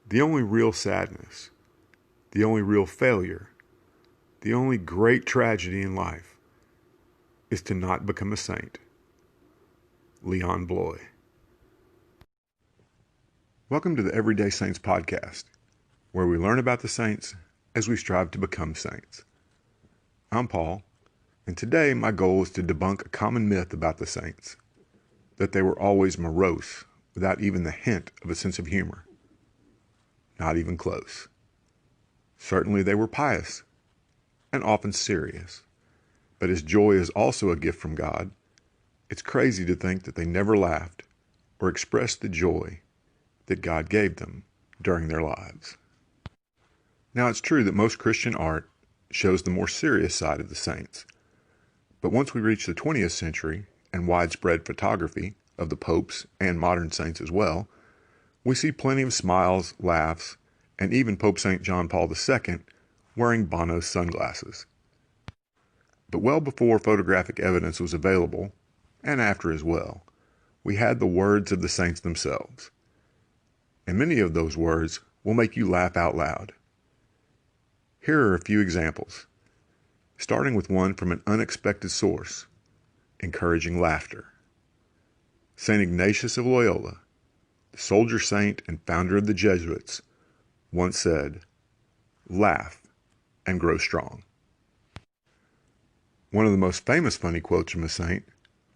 The only real sadness, the only real failure, the only great tragedy in life is to not become a saint. Leon Bloy. Welcome to the Everyday Saints podcast, where we learn about the saints as we strive to become saints. I'm Paul, and today my goal is to debunk a common myth about the saints, that they were always morose without even the hint of a sense of humor. Not even close. Certainly they were pious and often serious, but as joy is also a gift from God, it's crazy to think that they never laughed or expressed the joy that God gave them during their lives. Now, it's true that most Christian art shows the more serious side of the saints, but once we reach the 20th century and widespread photography of the popes and modern saints as well, we see plenty of smiles, laughs, and even Pope St. John Paul II wearing Bono's sunglasses. But well before photographic evidence was available, and after as well, we had the words of the saints themselves. And many of those words will make you laugh out loud. Here are a few examples, starting with one from an unexpected source, encouraging laughter. St. Ignatius of Loyola, the soldier saint and founder of the Jesuits, once said, "Laugh and grow strong." One of the most famous funny quotes from a saint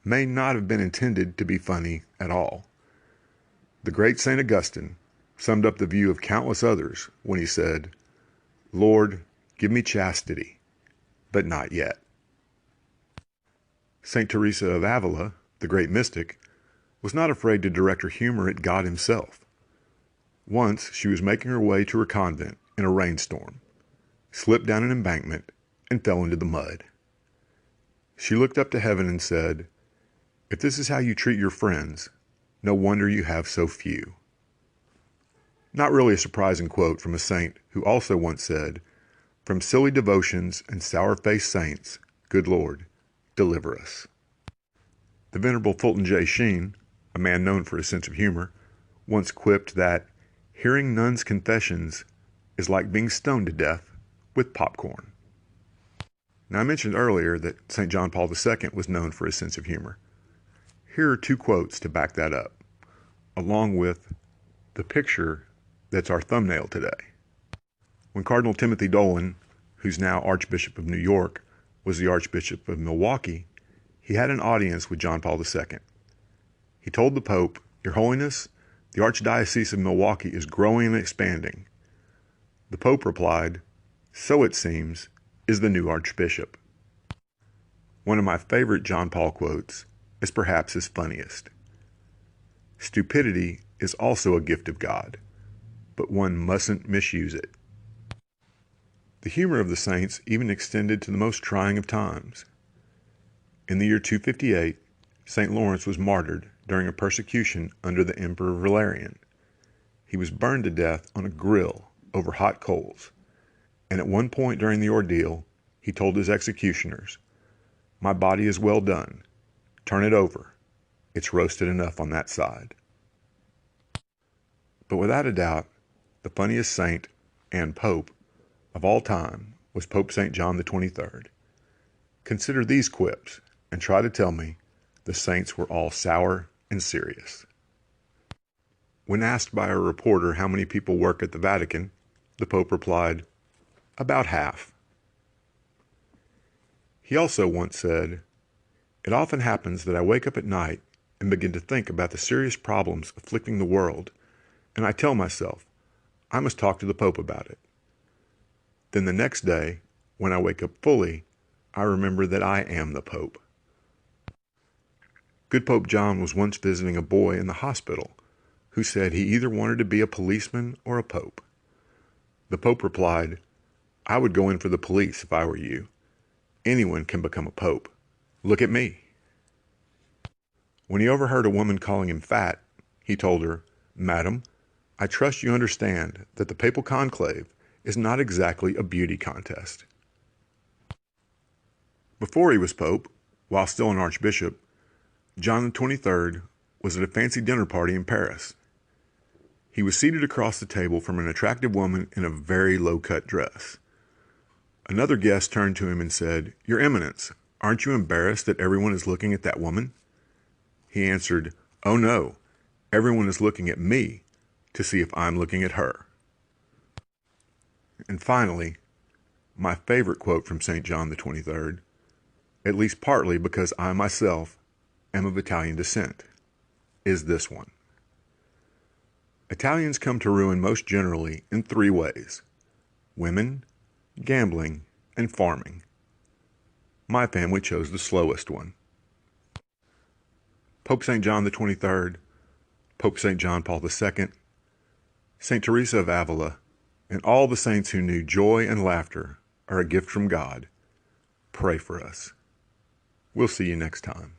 may not have been intended to be funny at all. The great St. Augustine summed up the view of countless others when he said, "Lord, give me chastity, but not yet." St. Teresa of Avila, the great mystic, was not afraid to direct her humor at God himself. Once she was making her way to her convent in a rainstorm, slipped down an embankment, and fell into the mud. She looked up to heaven and said, "If this is how you treat your friends, no wonder you have so few." Not really a surprising quote from a saint who also once said, "From silly devotions and sour-faced saints, good Lord, deliver us." The Venerable Fulton J. Sheen, a man known for his sense of humor, once quipped that hearing nuns' confessions is like being stoned to death with popcorn. Now, I mentioned earlier that St. John Paul II was known for his sense of humor. Here are two quotes to back that up, along with the picture that's our thumbnail today. When Cardinal Timothy Dolan, who's now Archbishop of New York, was the Archbishop of Milwaukee, he had an audience with John Paul II. He told the Pope, "Your Holiness, the Archdiocese of Milwaukee is growing and expanding." The Pope replied, "So it seems, is the new Archbishop." One of my favorite John Paul quotes is perhaps his funniest. "Stupidity is also a gift of God, but one mustn't misuse it." The humor of the saints even extended to the most trying of times. In the year 258, St. Lawrence was martyred during a persecution under the Emperor Valerian. He was burned to death on a grill over hot coals, and at one point during the ordeal, he told his executioners, "My body is well done. Turn it over. It's roasted enough on that side." But without a doubt, the funniest saint and pope of all time was Pope St. John the 23rd. Consider these quips and try to tell me the saints were all sour and serious. When asked by a reporter how many people work at the Vatican, the Pope replied, "About half." He also once said, "It often happens that I wake up at night and begin to think about the serious problems afflicting the world, and I tell myself, I must talk to the Pope about it. Then the next day, when I wake up fully, I remember that I am the Pope." Good Pope John was once visiting a boy in the hospital who said he either wanted to be a policeman or a pope. The Pope replied, "I would go in for the police if I were you. Anyone can become a pope. Look at me." When he overheard a woman calling him fat, he told her, "Madam, I trust you understand that the papal conclave is not exactly a beauty contest." Before he was pope, while still an archbishop, John the 23rd was at a fancy dinner party in Paris. He was seated across the table from an attractive woman in a very low-cut dress. Another guest turned to him and said, "Your Eminence, aren't you embarrassed that everyone is looking at that woman?" He answered, "Oh no, everyone is looking at me to see if I'm looking at her." And finally, my favorite quote from St. John the 23rd, at least partly because I myself am of Italian descent, is this one. Italians come to ruin most generally in 3 ways: women, gambling, and farming. My family chose the slowest one. Pope St. John the 23rd, Pope St. John Paul II, St. Teresa of Avila, and all the saints who knew joy and laughter are a gift from God. Pray for us. We'll see you next time.